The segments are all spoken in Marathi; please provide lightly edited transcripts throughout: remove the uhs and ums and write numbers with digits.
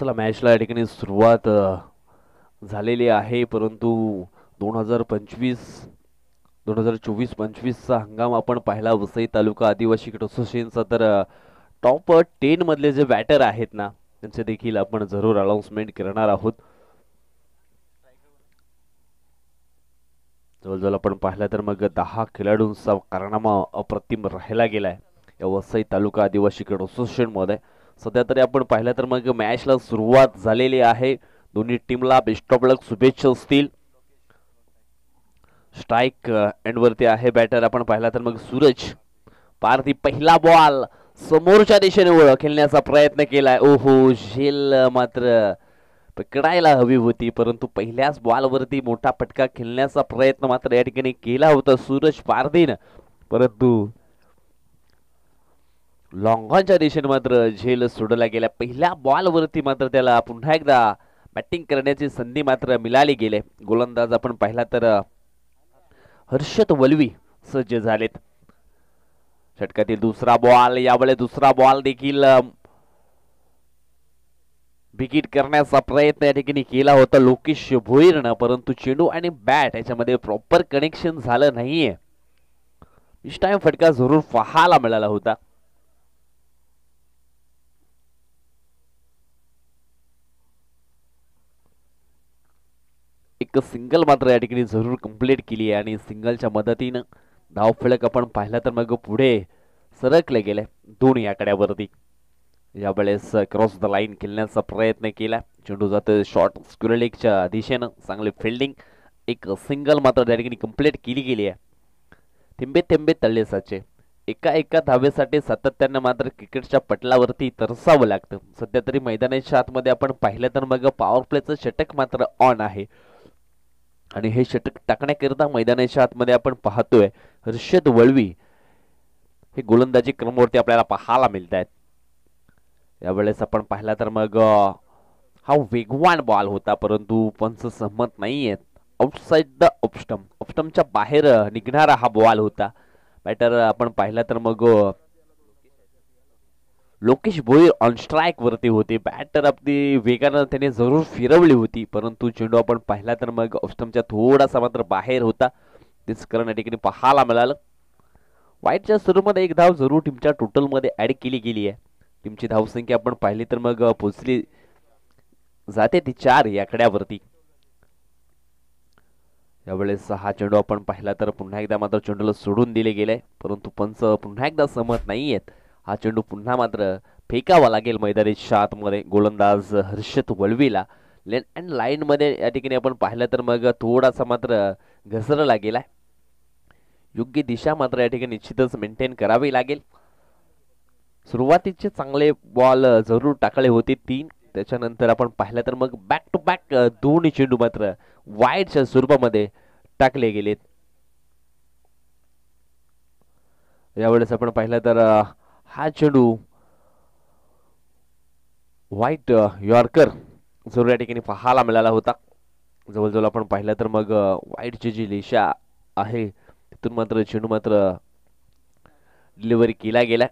चला मॅचला या ठिकाणी सुरुवात झालेली आहे, परंतु 2024-25चा हंगाम आपण पाहिला वसई तालुका आदिवासी क्रिकेट असोसिएशनचा. तर टॉप 10 मधले जे बॅटर आहेत ना, त्यांचे देखील आपण जरूर अनाउन्समेंट करणार आहोत. जवळजवळ आपण पाहिलं तर मग 10 खेळाडूंचा कारनामा अप्रतिम राहिला गेलाय या वसई तालुका आदिवासी क्रिकेट असोसिएशन मध्ये. सध्या तरी आपण पाहिलं तर मग मॅचला सुरुवात झालेली आहे. दोन्ही टीमला बेस्ट ऑफ लक शुभेच्छा असतील. स्ट्राइक एंड वरती आहे बॅटर. आपण पाहिला तर मग सूरज पारती पहिला बॉल समोरच्या दिशेने खेळण्याचा प्रयत्न केलाय. ओहो, झेल मात्र पकडायला हवी होती, परंतु पहिल्याच बॉलवरती मोठा फटका खेळण्याचा प्रयत्न मात्र या ठिकाणी केला होता सूरज पारधीन, परंतु लॉंगॉनच्या दिशेने मात्र झेल सोडला गेला. पहिल्या बॉलवरती मात्र त्याला पुन्हा एकदा बॅटिंग करण्याची संधी मात्र मिळाली गेले. गोलंदाज आपण पाहिला तर हर्षद वलवी सज्ज झालेत. षटकातील दुसरा बॉल, यावेळी दुसरा बॉल देखील विकेट करण्याचा प्रयत्न या ठिकाणी केला होता लोकेश भोईरनं, परंतु चेंडू आणि बॅट याच्यामध्ये प्रॉपर कनेक्शन झालं नाहीये. इस टाइम फटका जरूर पाहायला मिळाला होता. एक सिंगल मात्र या ठिकाणी जरूर कंप्लीट केली आहे आणि सिंगलच्या मदतीनं धावफलक आपण पाहिला तर मग पुढे सरकले गेले दोन्ही आकड्यावरती. यावेळेस क्रॉस द लाईन खेळण्याचा प्रयत्न केला. चेंडू जातो शॉर्ट स्क्वेअर लेगच्या दिशेनं. चांगले फिल्डिंग, एक सिंगल मात्र त्या ठिकाणी कंप्लीट केली गेली आहे. थेंबे थेंबे तळले साचे. एका धावेसाठी सातत्यानं मात्र क्रिकेटच्या पटलावरती तरसावं लागतं. सध्या तरी मैदानाच्या आतमध्ये आपण पाहिलं तर मग पॉवर प्लेचं षटक मात्र ऑन आहे आणि हे षटक टाकण्याकरिता मैदानाच्या आतमध्ये आपण पाहतोय हर्षद वळवी हे गोलंदाजी क्रमवरती आपल्याला पाहायला मिळत आहेत. यावेळेस आपण पाहिला तर मग हा वेगवान बॉल होता, परंतु पंच सहमत नाहीयेत. आउटसाइड द ऑफस्टमच्या बाहेर निघणारा हा बॉल होता. बॅटर आपण पाहिला तर मग लोकेश भोईर ऑन स्ट्राइक वरती होते. बॅटर आपली वेगानं त्याने जरूर फिरवली होती, परंतु चेंडू आपण पाहिला तर मग ऑफस्टमच्या थोडासा मात्र बाहेर होता. तेच कारण या ठिकाणी पाहायला मिळालं. वाईटच्या सुरूमध्ये एक धाव जरूर टीमच्या टोटल मध्ये ऍड केली गेली आहे. टीमची धावसंख्या आपण पाहिली तर मग पोहोचली जाते ती 4 या आकड्यावरती. यावेळेस हा चेंडू आपण पाहिला तर पुन्हा एकदा मात्र चेंडूला सोडून दिले गेले, परंतु पंच पुन्हा एकदा सहमत नाहीयेत. हा चेंडू पुन्हा मात्र फेकावा लागेल मैदानाच्या आतमध्ये गोलंदाज हर्षद वळवीला. लेन अँड लाईन मध्ये या ठिकाणी आपण पाहिलं तर मग थोडासा मात्र घसरला गेलाय. योग्य दिशा मात्र या ठिकाणी निश्चितच मेंटेन करावी लागेल. सुरुवातीचे चांगले बॉल जरूर टाकले होते 3. त्याच्यानंतर आपण पाहिलं तर मग बॅक टू बॅक दोन्ही चेंडू मात्र वाईडच्या स्वरूपामध्ये टाकले गेलेत. यावेळेस आपण पाहिलं तर हा चेंडू व्हाईट यॉर्कर जरूर या ठिकाणी पाहायला मिळाला होता. जवळजवळ आपण पाहिलं तर मग व्हाईटची जी दिशा आहे तिथून मात्र चेंडू मात्र डिलिव्हरी केला गेला.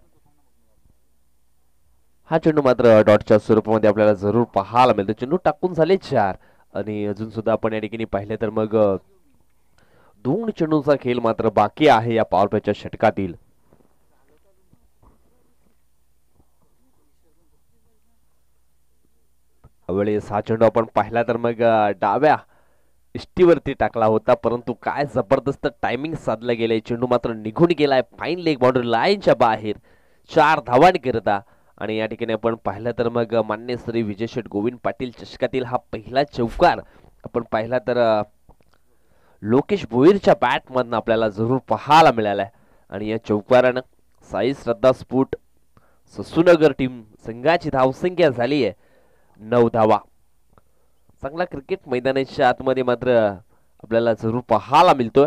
हा चेंडू मात्र डॉटच्या स्वरूपामध्ये आपल्याला जरूर पाहायला मिळतो. चेंडू टाकून झाले 4 आणि अजून सुद्धा आपण या ठिकाणी पाहिले तर मग 2 चेंडूंचा खेळ मात्र बाकी आहे या पॉवर प्लेच्या षटकातील. यावेळेस हा चेंडू आपण पाहिला तर मग डाव्या इष्टीवरती टाकला होता, परंतु काय जबरदस्त टायमिंग साधलं गेलंय. चेंडू मात्र निघून गेलाय फाईन लेग बाउंड्री लाईनच्या बाहेर. 4 धावांकरिता. आणि या ठिकाणी आपण पाहिलं तर मग मान्य श्री विजय शेठ गोविंद पाटील चषकातील हा पहिला चौकार आपण पाहिला तर लोकेश भोईरच्या बॅट मधून आपल्याला जरूर पाहायला मिळालाय. आणि या चौकारानं साई श्रद्धा स्फूट ससूनगर टीम संघाची धावसंख्या झाली आहे 9 धावा. चांगला क्रिकेट मैदानाच्या आतमध्ये मात्र आपल्याला जरूर पाहायला मिळतोय.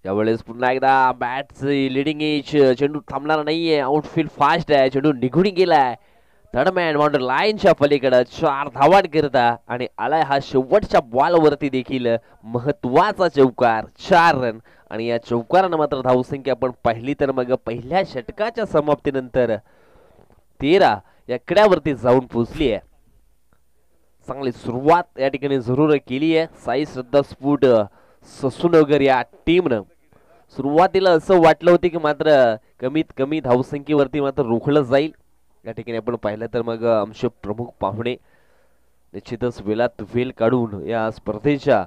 यावेळेस पुन्हा एकदा बॅटची लिडिंग एज. चेंडू थांबणार नाहीये. आउटफील्ड फास्ट आहे. चेंडू निघून गेलाय थर्डमॅन बाउंड्री लाईनच्या पलीकडे. 4 धावांकरिता आणि आलाय हा शेवटच्या बॉलवरती देखील महत्वाचा चौकार. 4 रन आणि या चौकारानं मात्र धावसंख्या आपण पाहिली तर मग पहिल्या षटकाच्या समाप्तीनंतर 13 या कड्यावरती जाऊन पोहोचली आहे. चांगली सुरुवात या ठिकाणी जरूर केली आहे साई श्रद्धा स्फूट ससूनगर या टीमनं. सुरुवातीला असं वाटलं होतं की मात्र कमीत कमी धावसंख्येवरती मात्र रोखलं जाईल. या ठिकाणी आपण पाहिलं तर मग आमचे प्रमुख पाहुणे निश्चितच वेळात वेळ काढून या स्पर्धेच्या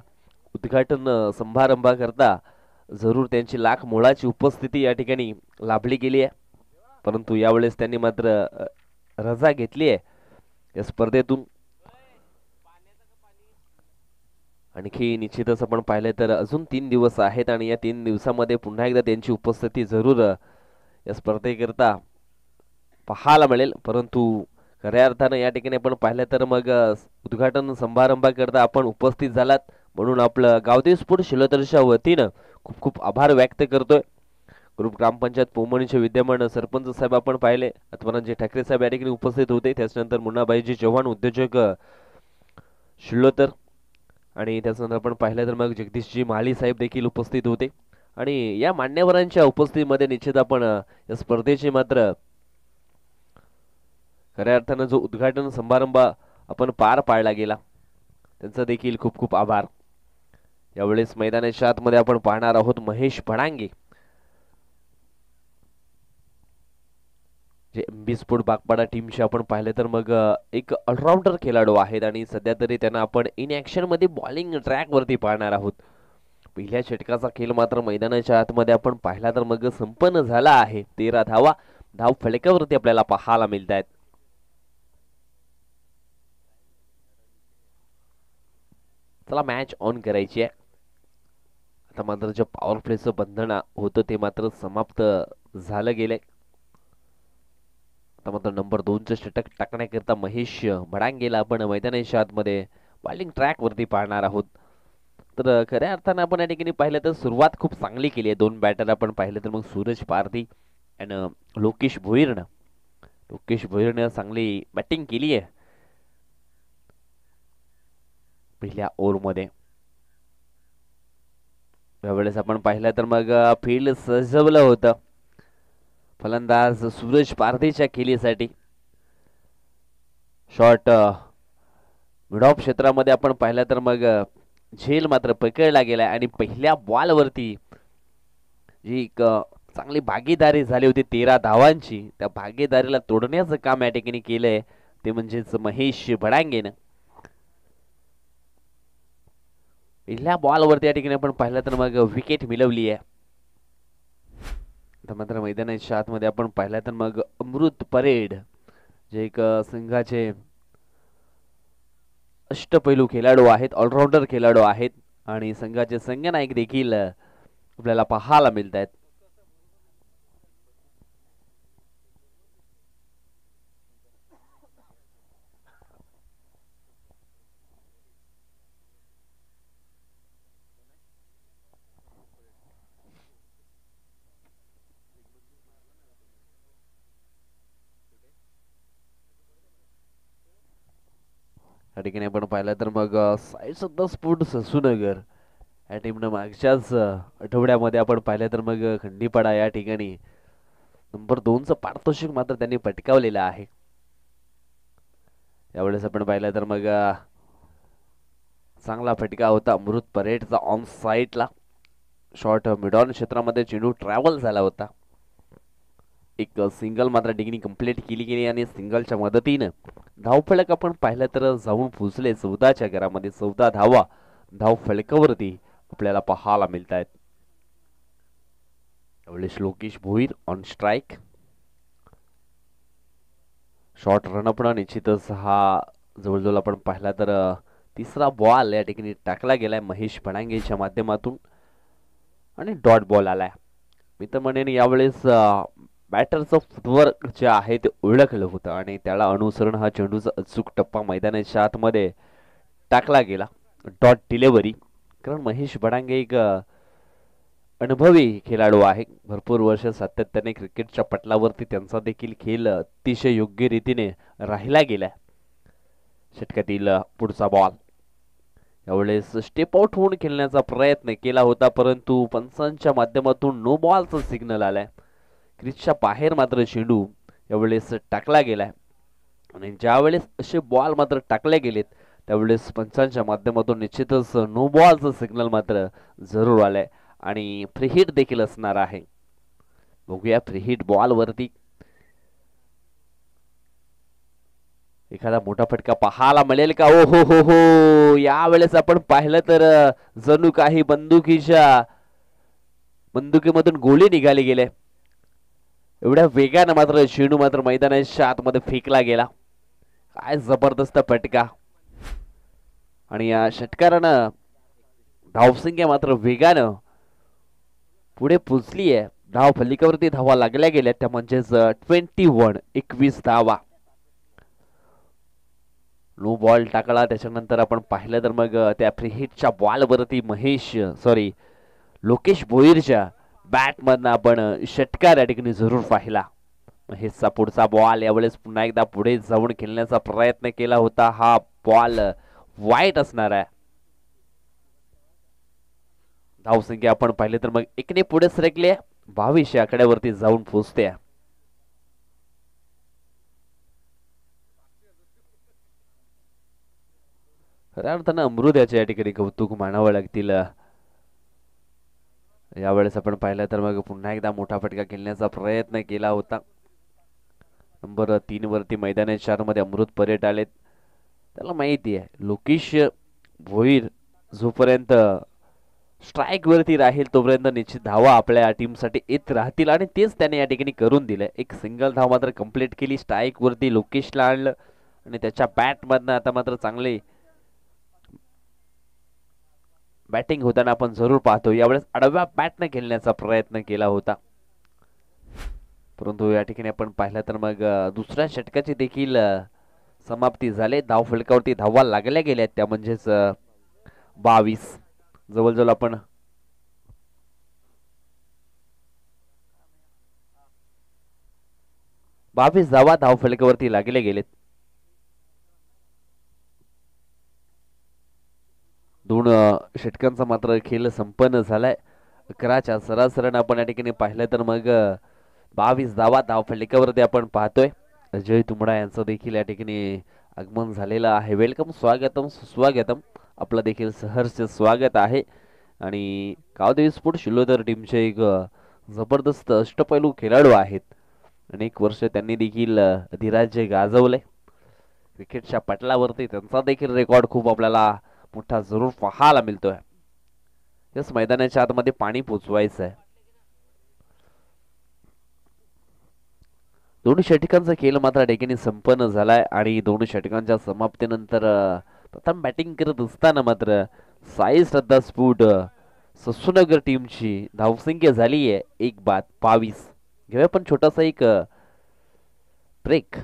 उद्घाटन समारंभाकरता जरूर त्यांची लाख मोलाची उपस्थिती या ठिकाणी लाभली गेली आहे. परंतु यावेळेस त्यांनी मात्र रजा घेतली आहे या स्पर्धेतून. आणखी निश्चितच आपण पाहिलं तर अजून 3 दिवस आहेत आणि या 3 दिवसामध्ये पुन्हा एकदा त्यांची उपस्थिती जरूर या स्पर्धेकरता पाहायला मिळेल. परंतु खऱ्या अर्थानं या ठिकाणी आपण पाहिलं तर मग उद्घाटन समारंभाकरता आपण उपस्थित झालात म्हणून आपलं गावदेव स्पोर्ट शिलोतरच्या वतीनं खूप खूप आभार व्यक्त करतोय. ग्रुप ग्रामपंचायत पोमणीचे विद्यमान सरपंच साहेब आपण पाहिले, अथवा ठाकरे साहेब या ठिकाणी उपस्थित होते. त्याच्यानंतर मुन्नाबाईजी चव्हाण उद्योजक शिल्लोतर आणि त्याच्यानंतर आपण पाहिलं तर मग जगदीशजी माळी साहेब देखील उपस्थित होते. आणि या मान्यवरांच्या उपस्थितीमध्ये निश्चित आपण या स्पर्धेचे मात्र खऱ्या अर्थानं जो उद्घाटन समारंभ आपण पार पाडला गेला त्यांचा देखील खूप खूप आभार. यावेळेस मैदानाच्या आतमध्ये आपण पाहणार आहोत महेश भडांगे जे एमबी स्पोर्ट बागपाडा टीमचे आपण पाहिले तर मग एक ऑलराऊंडर खेळाडू आहेत आणि सध्या तरी त्यांना आपण इन ऍक्शन मध्ये बॉलिंग ट्रॅक वरती पाहणार आहोत. पहिल्या षटकाचा खेळ मात्र मैदानाच्या आतमध्ये आपण पाहिला तर मग संपन्न झाला आहे. 13 धावा धाव फलकावरती आपल्याला पाहायला मिळत आहेत. चला मॅच ऑन करायची आहे. आता मात्र जे पॉवर प्लेचं बंधन होतं ते मात्र समाप्त झालं गेलंय. आता मात्र नंबर 2चं षटक टाकण्याकरता महेश भडांगेला आपण मैदानाच्या आतमध्ये बॉलिंग ट्रॅक वरती पाहणार आहोत. तर खऱ्या अर्थानं आपण या ठिकाणी पाहिलं तर सुरुवात खूप चांगली केली आहे. 2 बॅटर आपण पाहिलं तर मग सूरज पारधी आणि लोकेश भोईरनं चांगली बॅटिंग केली आहे पहिल्या ओव्हरमध्ये. यावेळेस आपण पाहिलं तर मग फील्ड सजवलं होतं फलंदाज सूरज पारधीच्या खेळीसाठी. शॉट मिड ऑफ क्षेत्रामध्ये आपण पाहिलं तर मग झेल मात्र पकडला गेलाय आणि पहिल्या बॉलवरती जी एक चांगली भागीदारी झाली होती 13 धावांची, त्या भागीदारीला तोडण्याचं काम या ठिकाणी केलंय ते म्हणजेच महेश भडांगेनं. पहिल्या बॉलवरती या ठिकाणी आपण पाहिलं तर मग विकेट मिळवली आहे. मात्र मैदानाच्या आतमध्ये आपण पाहिलं तर मग अमृत परेड जे एक संघाचे अष्टपैलू खेळाडू आहेत, ऑलराऊंडर खेळाडू आहेत आणि संघाचे संघनायक देखील आपल्याला पाहायला मिळत आहेत. या ठिकाणी आपण पाहिलं तर मग साई श्रद्धा स्फूट ससूनगर या टीमनं मागच्याच आठवड्यामध्ये आपण पाहिलं तर मग खंडीपाडा या ठिकाणी नंबर 2चं पारितोषिक मात्र त्यांनी पटकावलेलं आहे. यावेळेस आपण पाहिलं तर मग चांगला फटका होता अमृत परेडचा ऑन साईडला. शॉर्ट मिड ऑन क्षेत्रामध्ये चेंडू ट्रॅव्हल झाला होता. एक सिंगल मात्र डिग्री कंप्लीट केली गेली आणि सिंगलच्या मदतीनं धावफलक आपण पाहिलं तर जाऊन पोहोचले 14च्या घरामध्ये. 14 धावा धाव फलकावरती आपल्याला पाहायला मिळत आहेत. यावेळेस Lokesh Bhoir on strike. Short run-up निश्चितच हा जवळजवळ आपण पाहिला तर तिसरा बॉल या ठिकाणी टाकला गेलाय महेश भडांगेच्या माध्यमातून आणि डॉट बॉल आलाय. मी तर म्हणेन यावेळेस बॅटरचं फुटवर्क जे आहे ते ओळखलं होतं आणि त्याला अनुसरण हा चेंडूचा अचूक टप्पा मैदानाच्या आतमध्ये टाकला गेला. Dot delivery. कारण महेश भडांगे एक अनुभवी खेळाडू आहे. भरपूर वर्ष सातत्याने क्रिकेटच्या पटलावरती त्यांचा देखील खेळ अतिशय योग्य रीतीने राहिला गेलाय. षटकातील पुढचा बॉल यावेळेस स्टेप आउट होऊन खेळण्याचा प्रयत्न केला होता परंतु पंचांच्या माध्यमातून नो बॉलचा सिग्नल आलाय. क्रिजच्या बाहेर मात्र चेंडू यावेळेस टाकला गेलाय आणि ज्यावेळेस असे बॉल मात्र टाकले गेलेत त्यावेळेस पंचांच्या माध्यमातून निश्चितच नो बॉलचं सिग्नल मात्र जरूर आलंय आणि फ्री हिट देखील असणार आहे. बघूया फ्री हिट बॉल वरती एखादा मोठा फटका पाहायला मिळेल का? ओ हो हो हो, यावेळेस आपण पाहिलं तर जणू काही बंदुकीमधून गोळी निघाली गेले. एवढ्या वेगानं मात्र शेणू मात्र मैदानाच्या आतमध्ये फेकला गेला. काय जबरदस्त फटका आणि या षटकारानं धावसंख्या मात्र वेगानं पुढे पोचली आहे. धाव फलिकावरती धावा लागल्या गेल्या त्या म्हणजेच 21 धावा. नो बॉल टाकला त्याच्यानंतर आपण पाहिलं तर मग त्या फ्री हिटच्या बॉलवरती लोकेश भोईरच्या बॅटमधनं आपण षटकार या ठिकाणी जरूर पाहिला. महेशचा पुढचा बॉल यावेळेस पुन्हा एकदा पुढे जाऊन खेळण्याचा प्रयत्न केला होता. हा बॉल वाईट असणार आहे. धावसंख्या आपण पाहिले तर मग एकने पुढे सरकले 22 या आकड्यावरती जाऊन पोहोचते. खऱ्या अर्थानं अमृत याच्या या ठिकाणी कौतुक मानावं लागतील. यावेळेस आपण पाहिलं तर मग पुन्हा एकदा मोठा फटका खेळण्याचा प्रयत्न केला होता. नंबर 3 वरती मैदानी 4 मध्ये अमृत परेट आलेत. त्याला माहिती आहे लोकेश भोईर जोपर्यंत स्ट्राईक वरती राहील तोपर्यंत निश्चित धावा आपल्या टीमसाठी येत राहतील आणि तेच त्याने या ठिकाणी करून दिलं. एक सिंगल धाव मात्र कंप्लीट केली. स्ट्राईक वरती लोकेशला आणलं आणि त्याच्या बॅट मधनं आता मात्र चांगले बॅटिंग होताना आपण जरूर पाहतो. यावेळेस आडव्या बॅटने खेळण्याचा प्रयत्न केला होता परंतु या ठिकाणी आपण पाहिलं तर मग दुसऱ्या षटकाची देखील समाप्ती झाली. धाव फलकावरती धावा लागल्या गेल्या त्या म्हणजेच 22. जवळजवळ आपण धावा धाव फलकावरती लागले गेलेत. दोन षटकांचा मात्र खेळ संपन्न झालाय. 11च्या सरासरीनं आपण या ठिकाणी पाहिलं तर मग 22 धावा धाव फलकावरती आपण पाहतोय. अजय तुमडा यांचं देखील या ठिकाणी आगमन झालेलं आहे. वेलकम, स्वागतम, सुस्वागतम, आपलं देखील सहर्ष स्वागत आहे. आणि कावदेवी स्पोर्ट शिलोदर टीमचे एक जबरदस्त अष्टपैलू खेळाडू आहेत. अनेक वर्ष त्यांनी देखील अधिराज्य गाजवले. क्रिकेटच्या पटलावरती त्यांचा देखील रेकॉर्ड खूप आपल्याला मोठा जरूर पाहायला मिळतोय. याच मैदानाच्या आतमध्ये पाणी पोचवायचं आहे. दोन षटकांचा खेळ मात्र ठिकाणी संपन्न झालाय आणि दोन षटकांच्या समाप्तीनंतर प्रथम बॅटिंग करत असताना मात्र साई श्रद्धा स्फूट ससूनगर टीमची धावसंख्या झाली आहे 1-22. घेऊया पण छोटासा एक ब्रेक.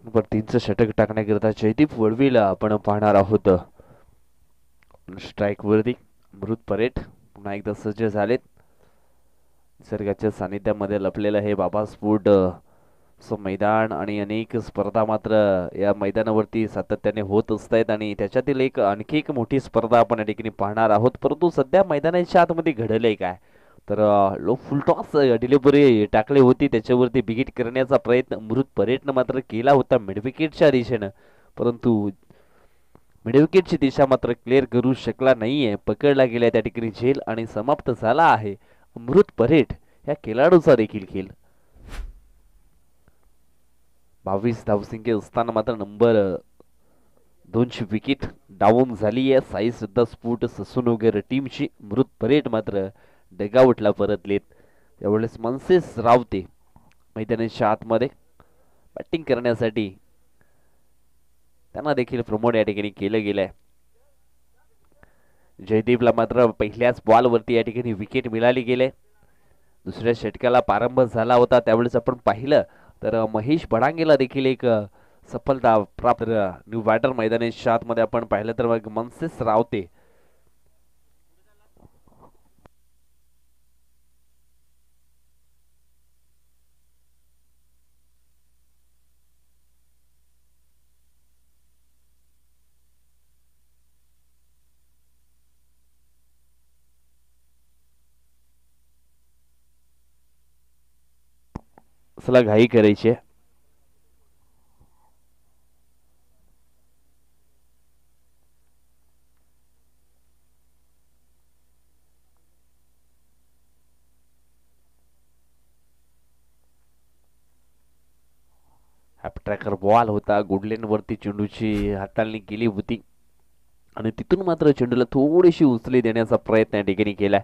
नंबर 3चं षटक टाकण्याकरिता जयदीप वडवीला आपण पाहणार आहोत. स्ट्राईक वरती अमृत परेट पुन्हा एकदा सज्ज झालेत. निसर्गाच्या सानिध्यामध्ये लपलेलं हे बाबा स्फोट मैदान आणि अनेक स्पर्धा मात्र या मैदानावरती सातत्याने होत असत आहेत आणि त्याच्यातील एक आणखी एक मोठी स्पर्धा आपण या ठिकाणी पाहणार आहोत. परंतु सध्या मैदानाच्या आतमध्ये घडलंय काय तर लो फुलटॉस डिलिव्हरी टाकली होती, त्याच्यावरती बिगिट करण्याचा प्रयत्न मृत परेटनं मात्र केला होता मिडविकेटच्या दिशेनं, परंतु मिडविकेटची दिशा मात्र क्लिअर करू शकला नाहीये. पकडला गेला त्या ठिकाणी झेल आणि समाप्त झाला आहे अमृत परेट या खेळाडूचा देखील खेळ. 22 धावसंख्या असताना मात्र नंबर 2ची विकेट डाऊन झाली आहे. साई सुद्धा स्फोट ससूनगर टीमची. मृत परेड मात्र डगआउटला परतलेत. त्यावेळेस मनसेस रावते मैदानाच्या आतमध्ये बॅटिंग करण्यासाठी त्यांना देखील प्रमोट या ठिकाणी केलं गेलंय. जयदीपला मात्र पहिल्याच बॉलवरती या ठिकाणी विकेट मिळाली गेले. दुसऱ्या षटकाला प्रारंभ झाला होता त्यावेळेस आपण पाहिलं तर महेश बडांगेला देखील एक सफलता प्राप्त न्यू बॅटर मैदानाच्या आतमध्ये आपण पाहिलं तर मग मनसेस रावते असला घाई करायची. ट्रॅकर बॉल होता. गुडलेन वरती चेंडूची हाताळणी केली होती आणि तिथून मात्र चेंडूला थोडीशी उचली देण्याचा प्रयत्न या ठिकाणी केलाय.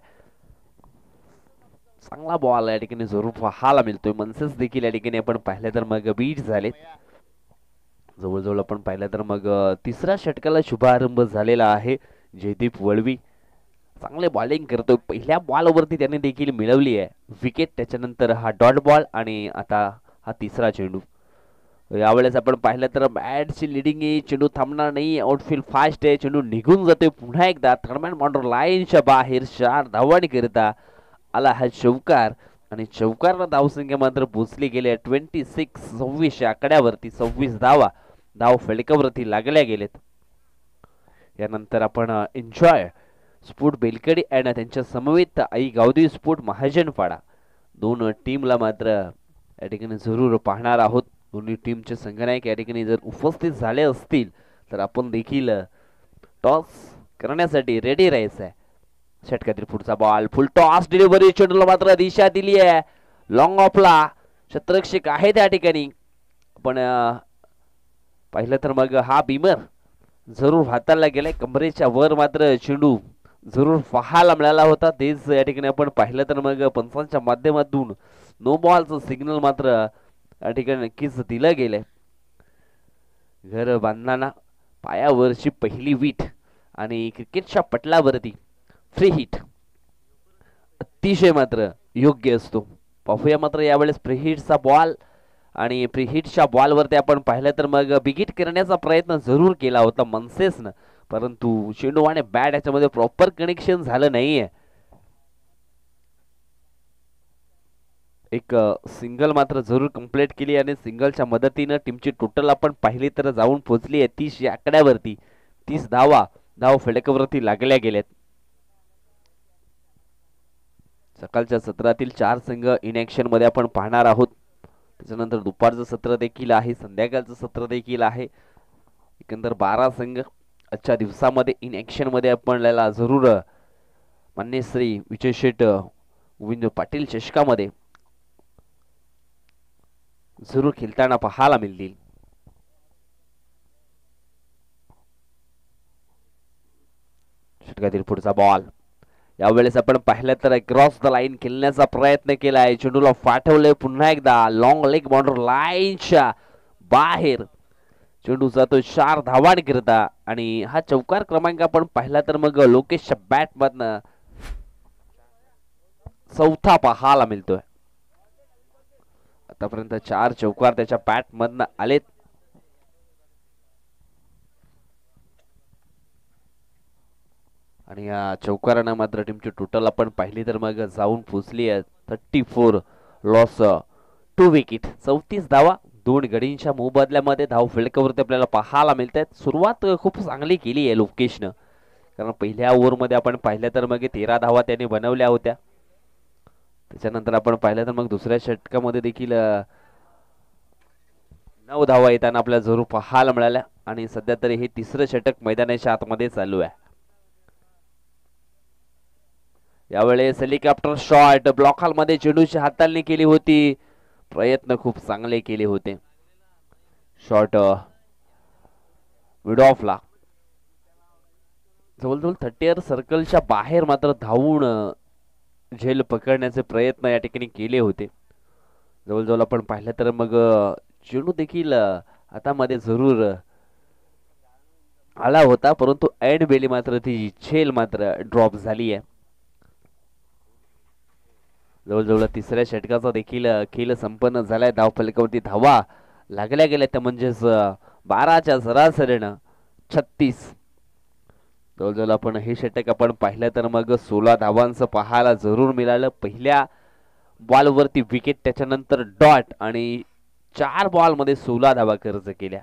चांगला बॉल या ठिकाणी जरूर पाहायला मिळतोय. मनसेस देखील या ठिकाणी आपण पाहिलं तर मग बीट झालेत. जवळजवळ आपण पाहिलं तर मग तिसऱ्या षटकाला शुभारंभ झालेला आहे. जयदीप वळवी चांगले बॉलिंग करतोय. पहिल्या बॉलवरती त्याने देखील मिळवली आहे विकेट. त्याच्यानंतर हा डॉट बॉल आणि आता हा तिसरा चेंडू. यावेळेस आपण पाहिलं तर बॅटची लिडिंग आहे. चेंडू थांबणार नाही. आउटफील्ड फास्ट आहे. चेंडू निघून जातोय पुन्हा एकदा थर्डमॅन बाउंड्री लाईनच्या बाहेर. 4 धावांनी करता आला हा चौकार आणि चौकारला धावसंख्या मात्र पोचली गेली 26 आकड्यावरती. 26 धावा धाव फलकावरती लागल्या गेलेत. यानंतर आपण एन्जॉय स्पोर्ट बेलकडी आणि त्यांच्या समवेत आई गावदी स्पोर्ट महाजनपाडा दोन टीमला मात्र या ठिकाणी जरूर पाहणार आहोत. दोन्ही टीमचे संघनायक या ठिकाणी जर उपस्थित झाले असतील तर आपण देखील टॉस करण्यासाठी रेडी राहायचं आहे. षटकातील पुढचा बॉल फुल टॉस डिलिव्हरी. चेंडूला मात्र दिशा दिली आहे लॉंग ऑफला. शतरक्षक आहे त्या ठिकाणी. पण पाहिलं तर मग हा बीमर जरूर हाताळला गेलाय. कमरेच्या वर मात्र चेंडू जरूर पाहायला मिळाला होता. तेच या ठिकाणी आपण पाहिलं तर मग पंचांच्या माध्यमातून नो बॉलचं सिग्नल मात्र या ठिकाणी नक्कीच दिलं गेलंय. घर बांधताना पायावरची पहिली वीट आणि क्रिकेटच्या पटलावरती फ्री हिट अतिशय मात्र योग्य असतो. पाहूया मात्र यावेळेस फ्री हिटचा बॉल आणि फ्री हिटच्या बॉलवरती आपण पाहिलं तर मग बिगिट करण्याचा प्रयत्न जरूर केला होता मनसेसनं, परंतु चेंडू आणि बॅट याच्यामध्ये प्रॉपर कनेक्शन झालं नाहीये. एक सिंगल मात्र जरूर कंप्लीट केली आणि सिंगलच्या मदतीनं टीमची टोटल आपण पाहिली तर जाऊन पोहोचली आहे 30 या आकड्यावरती. 30 धाव फलकावरती लागल्या गेल्यात. सकाळच्या सत्रातील 4 संघ इनॅक्शन मध्ये आपण पाहणार आहोत. त्याच्यानंतर दुपारचं सत्र देखील आहे, संध्याकाळचं सत्र देखील आहे. एकंदर 12 संघ आजच्या दिवसामध्ये इनॅक्शन मध्ये आपल्याला जरूर मान्य श्री विजय शेठ गोविंद पाटील चषकामध्ये जरूर खेळताना पाहायला मिळतील. षटकातील पुढचा बॉल यावेळेस आपण पाहिलं तर क्रॉस द लाईन खेळण्याचा प्रयत्न केलाय. चेंडूला फाटवलंय पुन्हा एकदा लॉंग लेग बाउंड्री लाईनच्या बाहेर. चेंडू जातो 4 धावांकरिता आणि हा चौकार क्रमांक आपण पाहिला तर मग लोकेशच्या बॅट मधनं चौथा पाहायला मिळतोय. आतापर्यंत 4 चौकार त्याच्या बॅट मधनं आलेत. आणि या चौकारानं मात्र टीमची टोटल आपण पाहिली तर मग जाऊन पोचली आहे 34 लॉस 2 विकेट 34 धावा 2 गडींच्या मोबदल्यामध्ये धाव फलकावरती आपल्याला पाहायला मिळतात. सुरुवात खूप चांगली केली आहे लोकेशनं, कारण पहिल्या ओव्हरमध्ये आपण पाहिलं तर मग 13 धावा त्यांनी बनवल्या होत्या. त्याच्यानंतर आपण पाहिलं तर मग दुसऱ्या षटकामध्ये देखील 9 धावा येताना आपल्याला जरूर पाहायला मिळाल्या आणि सध्या तरी हे तिसरं षटक मैदानाच्या आतमध्ये चालू आहे. यावेळेस हेलिकॉप्टर शॉट ब्लॉक हॉलमध्ये चेंडूची हाताळणी केली होती. प्रयत्न खूप चांगले केले होते. शॉट मिड ऑफला जवळजवळ 30 सर्कलच्या बाहेर मात्र धावून झेल पकडण्याचे प्रयत्न या ठिकाणी केले होते. जवळजवळ आपण पाहिलं तर मग चेंडू देखील हातामध्ये जरूर आला होता, परंतु ऐन बेली मात्र ती झेल मात्र ड्रॉप झाली आहे. जवळजवळ तिसऱ्या षटकाचा देखील खेळ संपन्न झालाय. धाव फलकावरती धावा लागल्या गेल्या त्या म्हणजेच 12च्या सरासरीनं 36. जवळजवळ आपण हे षटक आपण पाहिलं तर मग 16 धावांचं पाहायला जरूर मिळालं. पहिल्या बॉलवरती विकेट, त्याच्यानंतर डॉट आणि 4 बॉलमध्ये 16 धावा खर्च केल्या.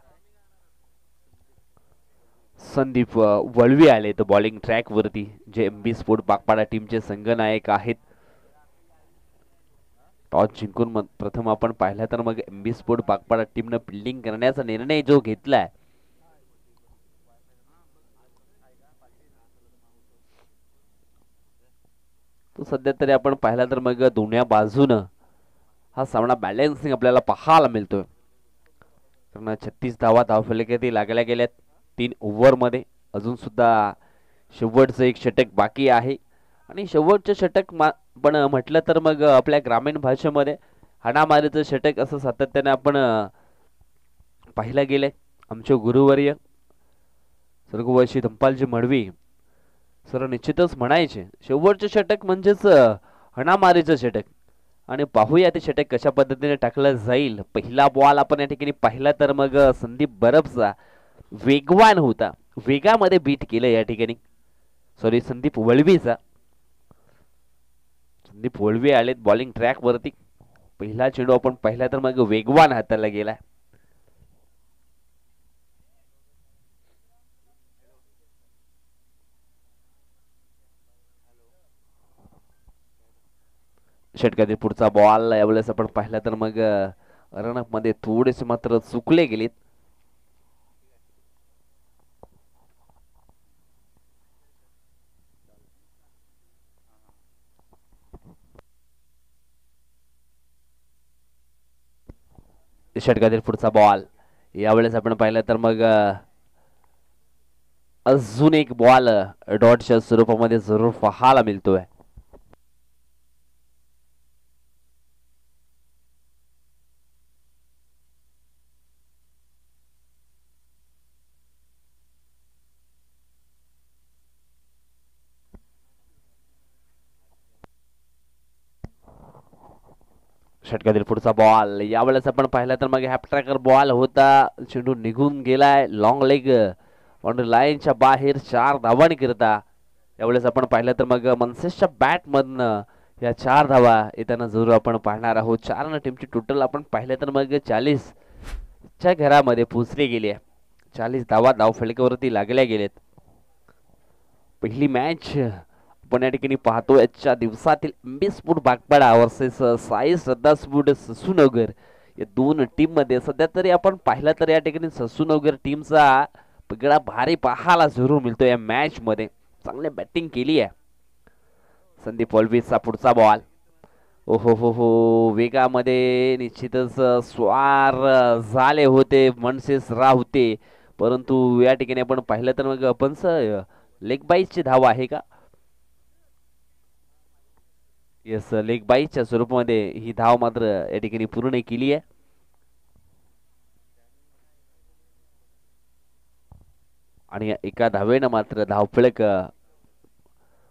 संदीप वळवी आले तर बॉलिंग ट्रॅक वरती, जे एमबी स्पोर्ट बागपाडा टीमचे संघनायक आहेत. टॉस जिंकून प्रथम आपण पाहिलं तर मग एमबी स्पोर्ट बागपाडा टीमनं फिल्डिंग करण्याचा निर्णय जो घेतलाय, तो सध्या तरी आपण पाहिला तर मग दोन्ही बाजूनं हा सामना बॅलन्सिंग आपल्याला पाहायला मिळतोय. 36 धावा धावफलकावरती लागल्या गेल्यात 3 ओव्हरमध्ये. अजून सुद्धा शेवटचं एक षटक बाकी आहे आणि शेवटचं षटक पण म्हटलं तर मग आपल्या ग्रामीण भाषेमध्ये हाणामारीचं षटक असं सातत्याने आपण पाहिलं गेलंय. आमचे गुरुवर्य स्वर्गवासी धंपालजी मडवी सर निश्चितच म्हणायचे शेवटचे षटक म्हणजेच हाणामारीचं षटक, आणि पाहूया ते षटक कशा पद्धतीने टाकलं जाईल. पहिला बॉल आपण या ठिकाणी पाहिला तर मग संदीप बरफचा वेगवान होता, वेगामध्ये बीट केलं या ठिकाणी, सॉरी संदीप वळवीचा. संदीप वळवी आलेत बॉलिंग ट्रॅक वरती. पहिला चेंडू आपण पाहिला तर मग वेगवान हाताला गेला. षटकातील पुढचा बॉल यावेळेस आपण पाहिला तर मग रनअप मध्ये थोडेसे मात्र चुकले गेलेत. षटकातील पुढचा बॉल यावेळेस आपण पाहिलं तर मग अजून एक बॉल डॉटच्या स्वरूपामध्ये जरूर पाहायला मिळतोय. षटकातील पुढचा बॉल यावेळेस आपण पाहिला तर मग हॅप ट्रॅकर बॉल होता, चेंडू निघून गेलाय लॉंग लेग बाउंड्री लाईनच्या बाहेर 4 धावांकरिता. यावेळेस आपण पाहिलं तर मग मनसेसच्या बॅट मधनं या 4 धावा येताना जरूर आपण पाहणार आहोत. 4 टीमची टोटल आपण पाहिलं तर मग 40 च्या घरामध्ये पोहोचली गेली आहे. 40 धावा धाव फलकावरती लागल्या गेलेत. पहिली मॅच आपण या ठिकाणी पाहतो आजच्या दिवसातील एमबी स्पोर्ट बागपाडा वर्सेस साई श्रद्धा स्पोर्ट ससूनगर या दोन टीम मध्ये. सध्या तरी आपण पाहिलं तर या ठिकाणी ससूनगर टीमचा पगडा भारी पाहायला जरूर मिळतो या मॅच मध्ये. चांगली बॅटिंग केली आहे. संदीप वळवीचा पुढचा बॉल, ओहो हो हो, वेगामध्ये निश्चितच स्वार झाले होते मनसेस रावते, परंतु या ठिकाणी आपण पाहिलं तर मग पंच लेग बाईसची धाव आहे का? येस, लेग बाईसच्या स्वरूपामध्ये ही धाव मात्र या ठिकाणी पूर्ण केली आहे. आणि एका धावेनं मात्र धावफलक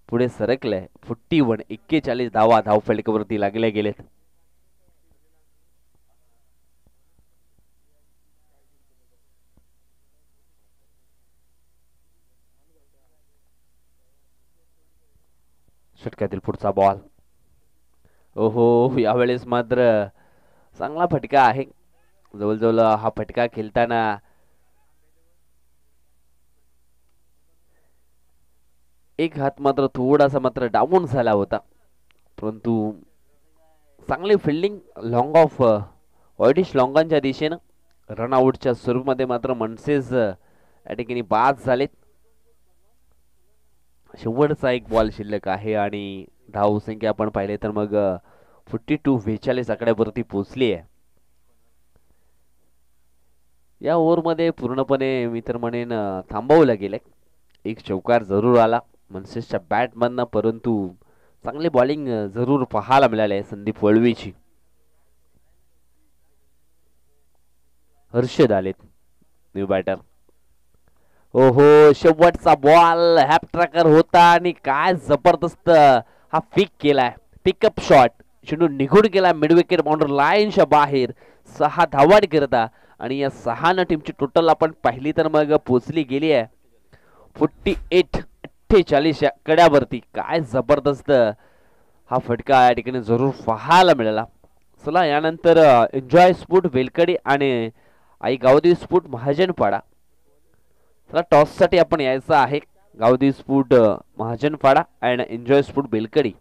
पुढे सरकलंय. 41 धावा धावफलकावरती लागल्या गेलेत. षटकातील पुढचा बॉल, ओहो, यावेळेस मात्र चांगला फटका आहे. जवळजवळ हा फटका खेळताना एक हात मात्र थोडासा मात्र डाऊन झाला होता, परंतु चांगली फिल्डिंग लॉंग ऑफ ऑडिश लॉंगांच्या दिशेनं रनआउटच्या स्वरूपामध्ये मात्र मनसेज या ठिकाणी बाद झालेत. शेवटचा एक बॉल शिल्लक आहे आणि धावसंख्या आपण पाहिले तर मग 42-42 आकड्यावरती पोहोचली आहे. या ओव्हरमध्ये पूर्णपणे मी तर म्हणेन थांबवलं गेलंय. एक चौकार जरूर आला मनसेसच्या बॅटमधनं, परंतु चांगली बॉलिंग जरूर पाहायला मिळाली आहे संदीप वळवीची. हर्षद आलेत न्यू बॅटर. ओहो, शेवटचा बॉल हॅप ट्रॅकर होता आणि काय जबरदस्त हा पिक केलाय. पिकअप शॉट चेंडू निघून गेला मिड विकेट बाउंड्री लाईनच्या बाहेर. 6 धावा करता आणि या 6 टीमची टोटल आपण पाहिली तर मग पोचली गेली आहे 48-48 या कड्यावरती. काय जबरदस्त हा फटका या ठिकाणी जरूर पाहायला मिळाला. चला यानंतर एन्जॉय स्पोर्ट वेलकडी आणि आई गावदेवी स्पोर्ट महाजनपाडा. चला टॉस साठी आपण यायचं आहे. Gavdevi sport Mahajanpada and enjoy sport Belkadi.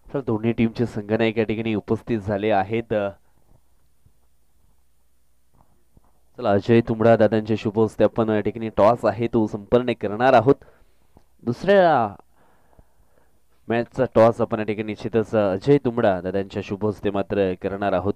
तर दोन्ही टीमचे संघनायक या ठिकाणी उपस्थित झाले आहेत. चला अजय तुंबडा दादांच्या शुभ हस्ते आपण या ठिकाणी टॉस आहे तो संपन्न करणार आहोत. दुसऱ्या मॅचचा टॉस आपण या ठिकाणी निश्चितच अजय तुंबडा दादांच्या शुभ हस्ते मात्र करणार आहोत.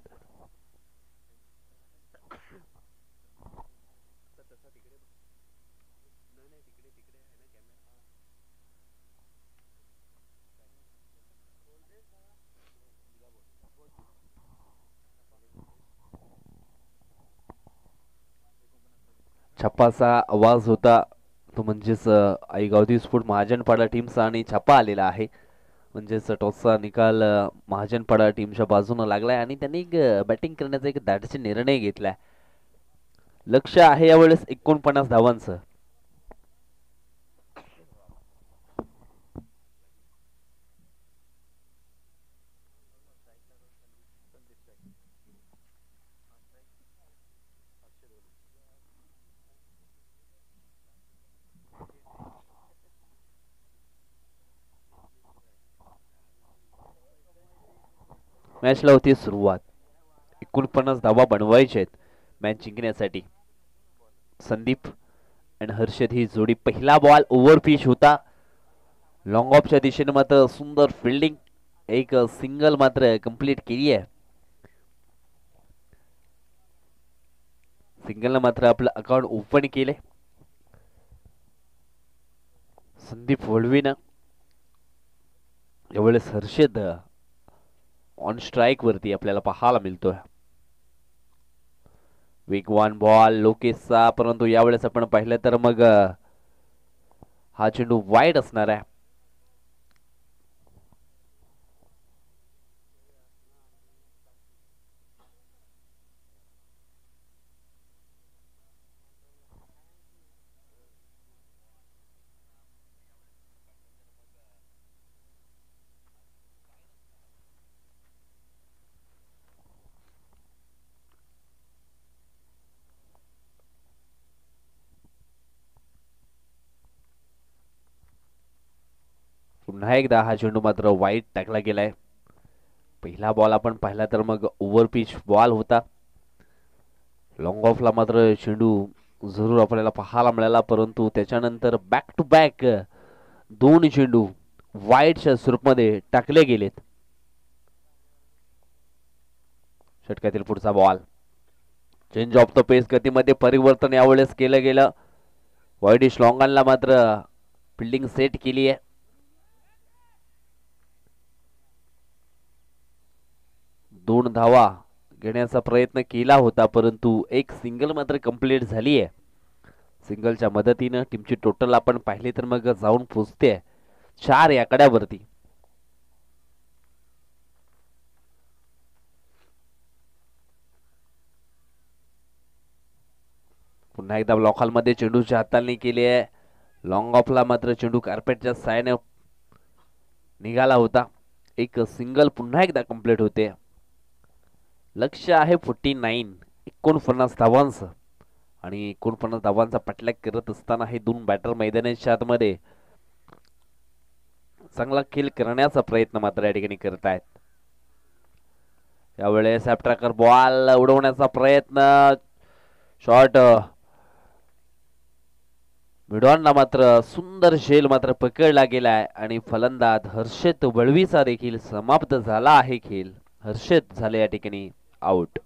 छप्पाचा आवाज होता तो म्हणजेच आईगावती स्फोट महाजनपाडा टीमचा आणि छप्पा आलेला आहे. म्हणजेच टॉसचा निकाल महाजनपाडा टीमच्या बाजूने लागलाय आणि त्यांनी बॅटिंग करण्याचा एक धाडसी निर्णय घेतलाय. लक्ष आहे यावेळेस 49 धावांचं. मॅचला होती सुरुवात. 49 धावा बनवायचे आहेत मॅच जिंकण्यासाठी. संदीप आणि हर्षद ही जोडी. पहिला बॉल ओव्हर पिच होता. लॉंग ऑफच्या दिशेने मात्र सुंदर फिल्डिंग. एक सिंगल मात्र कंप्लीट केली आहे. सिंगलनं मात्र आपलं अकाउंट ओपन केले. संदीप वळवीनं. यावेळेस हर्षद ऑन स्ट्राईक वरती आपल्याला पाहायला मिळतोय. वेगवान बॉल लोकेशचा, परंतु यावेळेस आपण पाहिलं तर मग हा चेंडू वाईड असणार आहे. पुन्हा एकदा हा चेंडू मात्र वाईड टाकला गेलाय. पहिला बॉल आपण पाहिला तर मग ओव्हर पिच बॉल होता. लॉंग ऑफला मात्र चेंडू जरूर आपल्याला पाहायला मिळाला, परंतु त्याच्यानंतर बॅक टू बॅक दोन चेंडू वाईडच्या स्वरूपामध्ये टाकले गेलेत. षटकातील पुढचा बॉल. चेंज ऑफ द पेस, गतीमध्ये परिवर्तन यावेळेस केलं गेलं. वाईडिश लॉंगांना मात्र फिल्डिंग सेट केली आहे. दोन धावा घेण्याचा प्रयत्न केला होता, परंतु एक सिंगल मात्र कंप्लीट झाली आहे. सिंगलच्या मदतीनं टीमची टोटल आपण पाहिली तर मग जाऊन पोचते 4 या आकड्यावरती. पुन्हा एकदा ब्लॉक हॉलमध्ये चेंडूच्या हाताळणी केली आहे. लॉंग ऑफला मात्र चेंडू कार्पेटच्या सायने निघाला होता. एक सिंगल पुन्हा एकदा कंप्लीट होते. लक्ष आहे 49, 49 धावांचं. आणि 49 धावांचा पटलॅक करत असताना हे दोन बॅटर मैदानाच्या आतमध्ये चांगला खेळ करण्याचा प्रयत्न मात्र या ठिकाणी करत आहेत. यावेळेस ट्रॅकर बॉल उडवण्याचा प्रयत्न. शॉट मिडॉनला मात्र सुंदर झेल मात्र पकडला गेलाय आणि फलंदाज हर्षद वळवीचा देखील समाप्त झाला आहे खेळ. हर्षद झाले या ठिकाणी आउट.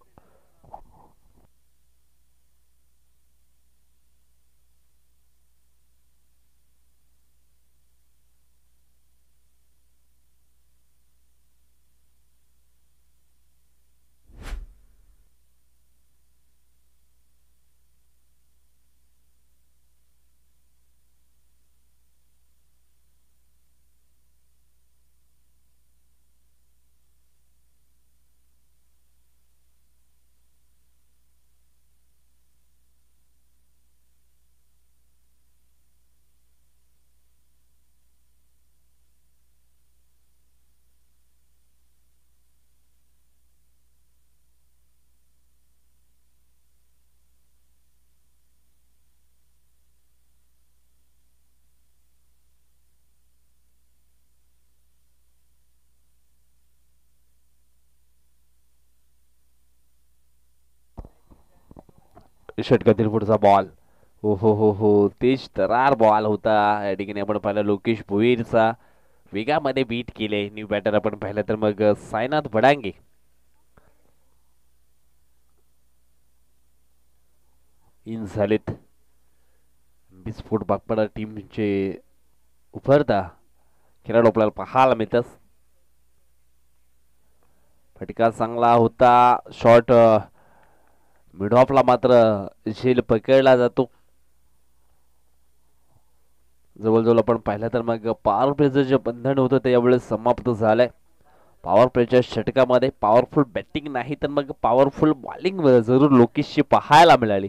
षटकातील पुढचा बॉल. हो हो हो हो, तेज तरार बॉल होता. या ठिकाणी आपण पाहिला लोकेश भोईरचा. वेगामध्ये बीट केले न्यू बॅटर आपण पाहिलं तर मग सायनाथ बडांगे इन झालेत. बिस्फोट बागपडा टीमचे उभरता खेळाडू आपल्याला पाहायला मिळतात. फटका चांगला होता. शॉट मिड ऑफला मात्र झेल पकडला जातो. जवळजवळ आपण पाहिलं तर मग पॉवर प्लेचं जे बंधन होतं ते यावेळेस समाप्त झालंय. पॉवर प्लेच्या षटकामध्ये पॉवरफुल बॅटिंग नाही तर मग पॉवरफुल बॉलिंग जरूर लोकेशची पाहायला मिळाली.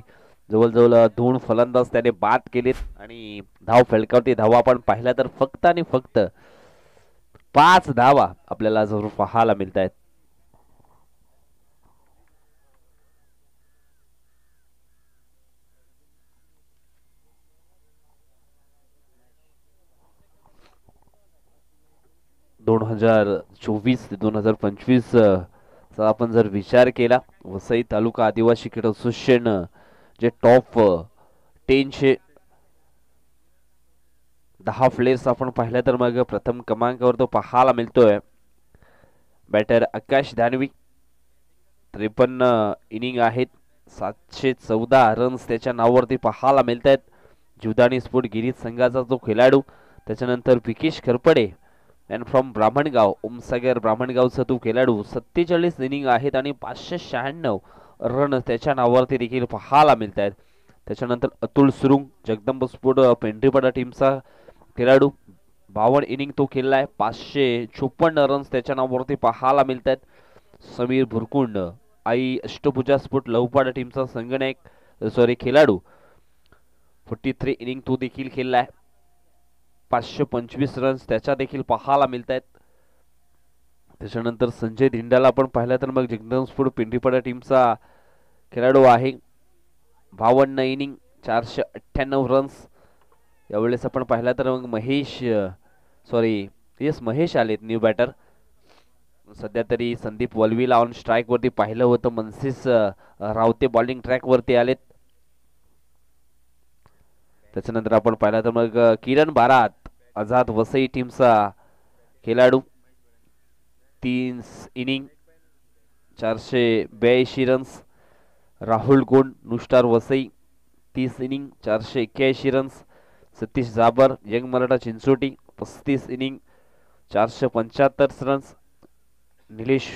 जवळजवळ 2 फलंदाज त्याने बाद केलेत आणि धाव फलकावती धावा आपण पाहिल्या तर फक्त आणि फक्त 5 धावा आपल्याला जरूर पाहायला मिळत आहेत. दोन 2024 ते 2025 चा आपण जर विचार केला वसई तालुका आदिवासी क्रीडा असोसिएशन जे टॉप 10 10 प्लेयर्स आपण पाहिलं तर मग प्रथम क्रमांकावर तो पाहायला मिळतोय. बॅटर आकाश दानवी 53 इनिंग आहेत. 714 रन्स त्याच्या नावावरती पाहायला मिळत आहेत. जीवदानी स्पोर्ट गिरीज संघाचा जो खेळाडू त्याच्यानंतर विकेश खरपडे अँड फ्रॉम ब्राह्मणगाव ओमसागर ब्राह्मणगावचा तो खेळाडू 47 इनिंग आहेत आणि 596 रन त्याच्या नावावरती देखील पाहायला मिळत आहेत. त्याच्यानंतर अतुल सुरुंग जगदंब स्पोर्ट पेंढरीपाडा टीमचा खेळाडू 52 इनिंग तो खेळलाय. 554 रन्स त्याच्या नावावरती पाहायला मिळत आहेत. समीर भुरकुंड आई अष्टभुजा स्पोर्ट लवपाडा टीमचा संगणक खेळाडू 43 इनिंग तो देखील खेळलाय. 525 रन्स त्याच्या देखील पाहायला मिळत आहेत. त्याच्यानंतर संजय धिंडाला आपण पाहिलं तर मग जगदंब स्पोर्ट पेंढरीपाडा टीमचा खेळाडू आहे. 52 इनिंग 498 रन्स. यावेळेस आपण पाहिला तर मग महेश आलेत न्यू बॅटर. सध्या तरी संदीप वलवीला ऑन स्ट्राईक वरती पाहिलं होतं. मनसीस रावते बॉलिंग ट्रॅक वरती आलेत. त्याच्यानंतर आपण पाहिला तर मग किरण बारात आझाद वसई टीमचा खेळाडू 3 inning 482 runs. Rahul Gond new star Vasai 30 inning 481 runs. Satish Jabar young Maratha Chinchoti 35 inning 475 runs. Nilesh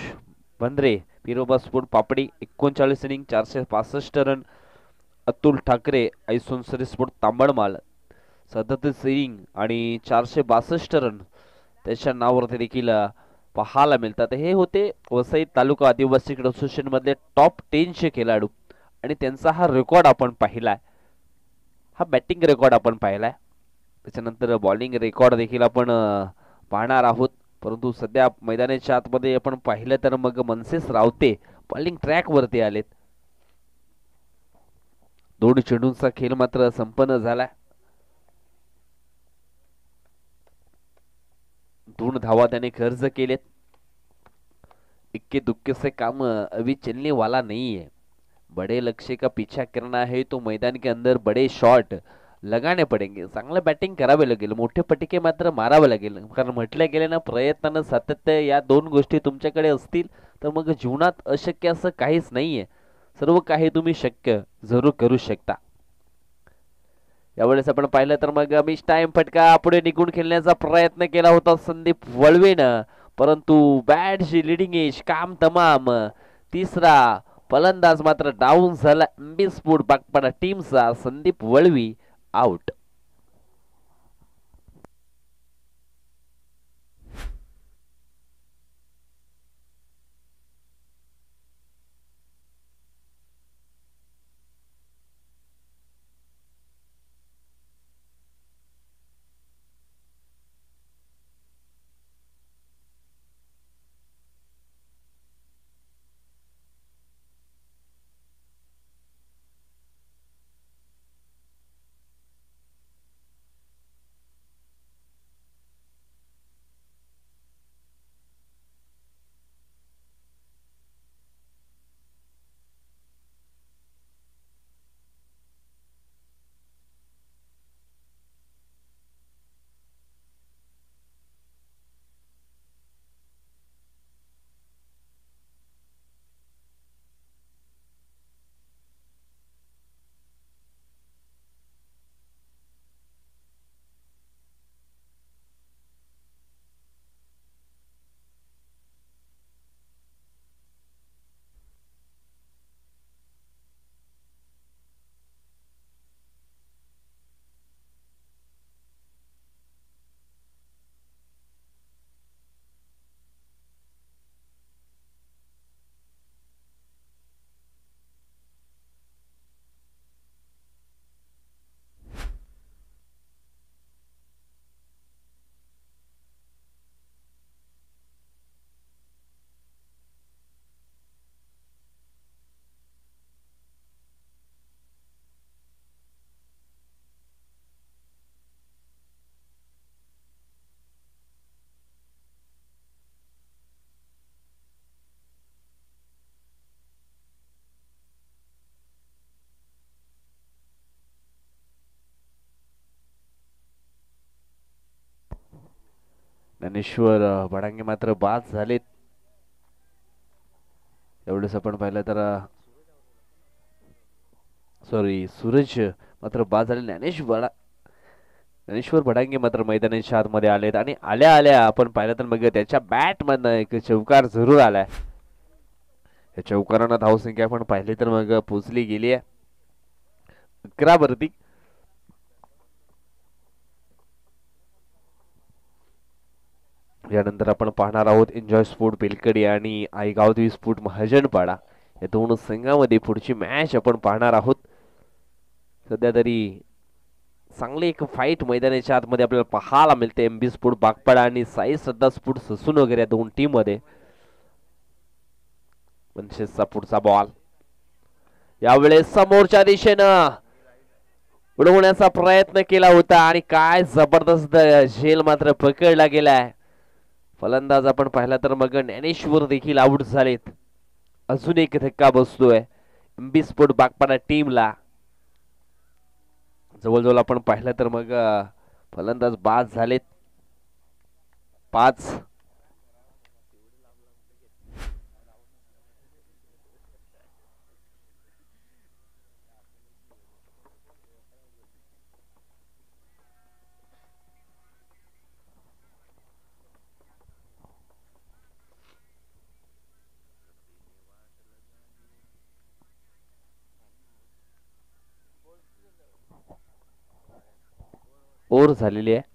Bandre Piroba sport Papadi 39 inning 465 run. Atul Thakare ऐसोनसरी स्पोर्ट तांबडमाल 37 इनिंग आणि 462 रन त्याच्या नावावरती देखील पाहायला मिळतात. हे होते वसई तालुका आदिवासी क्रीडा असोसिएशन मधले टॉप 10 खेळाडू आणि त्यांचा हा रेकॉर्ड आपण पाहिलाय. हा बॅटिंग रेकॉर्ड आपण पाहिलाय. त्याच्यानंतर बॉलिंग रेकॉर्ड देखील आपण पाहणार आहोत. परंतु सध्या मैदानाच्या आतमध्ये आपण पाहिलं तर मग मनसेस रावते बॉलिंग ट्रॅक वरती आलेत. 2 चेंडूंचा खेळ मात्र संपन्न झालाय. 2 धावा त्याने खर्च केलेत. इक्के दुक्के से काम अभी चलने वाला नहीं है. बड़े लक्ष्य का पीछा करना है तो मैदान के अंदर बड़े शॉट लगाने पडेंगे. चांगलं बॅटिंग करावे लागेल. मोठे पटिके मात्र मारावे लागेल. कारण म्हटलं गेले ना प्रयत्नानं सातत्य या 2 गोष्टी तुमच्याकडे असतील तर मग जीवनात अशक्य असं काहीच नाहीये. सर्व काही तुम्ही शक्य जरूर करू शकता. यावेळेस आपण पाहिलं तर मग मिस टाइम फटका पुढे निघून खेळण्याचा प्रयत्न केला होता संदीप वळवेनं. परंतु बॅटची लिडिंग एज काम तमाम. तिसरा फलंदाज मात्र डाऊन झाला. बिस्फोट बागपाडा टीमचा संदीप वळवी आउट. ज्ञानेश्वर बडांगे मात्र बाद झालेत. एवढंच आपण पाहिलं तर सॉरी सूरज मात्र बाद झाले. ज्ञानेश्वर बडांगे मात्र मैदानाच्या आतमध्ये आलेत आणि आल्या आल्या आपण पाहिलं तर मग त्याच्या बॅट मधनं एक चौकार जरूर आलाय. या चौकारांना धावसंख्या आपण पाहिली तर मग पोचली गेली आहे 11 वरती. यानंतर आपण पाहणार आहोत एन्जॉय स्पोर्ट बेलकडी आणि आईगावदेवी स्पोर्ट महाजनपाडा या दोन संघामध्ये पुढची मॅच आपण पाहणार आहोत. सध्या तरी चांगली एक फाईट मैदानाच्या आतमध्ये आपल्याला पाहायला मिळते. एमबी स्पोर्ट बागपाडा आणि साई श्रद्धा स्पोर्ट ससून वगैरे या दोन टीम मध्ये. मनशेसचा पुढचा बॉल यावेळेस समोरच्या दिशेनं उडवण्याचा प्रयत्न केला होता आणि काय जबरदस्त झेल मात्र पकडला गेलाय. फलंदाज आपण पाहिला तर मग ज्ञानेश्वर देखील आउट झालेत. अजून एक धक्का बसतोय एमबी स्पोर्ट बागपाडा टीमला. जवळजवळ आपण पाहिलं तर मग फलंदाज बाद झालेत 5. ओव्हर झालेली आहे.